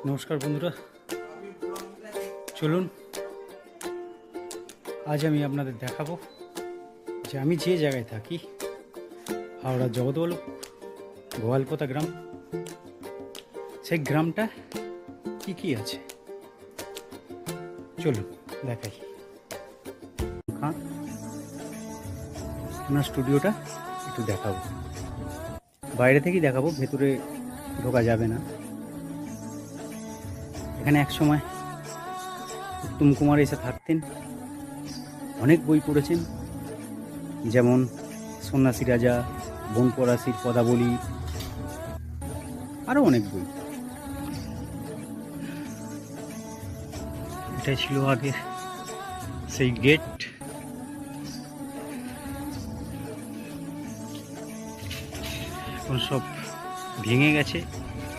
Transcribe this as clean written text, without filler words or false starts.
নমস্কার বন্ধুরা, চলুন আজ আমি আপনাদের দেখাবো যে আমি যে জায়গায় থাকি, হাওড়া জগৎবল্লভ গোয়ালপোতা গ্রাম, সেই গ্রামটা কি কি আছে চলুন দেখাই। ওনার স্টুডিওটা একটু দেখাবো, বাইরে থেকেই দেখাবো, ভেতরে ঢোকা যাবে না। এখানে এক সময় উত্তম কুমার এসে থাকতেন, অনেক বই পড়েছেন, যেমন সন্ন্যাসী রাজা, বনপরাশির পদাবলী, আরও অনেক বই। এটাই ছিল আগে সেই গেট। এখন সব ভেঙে গেছে।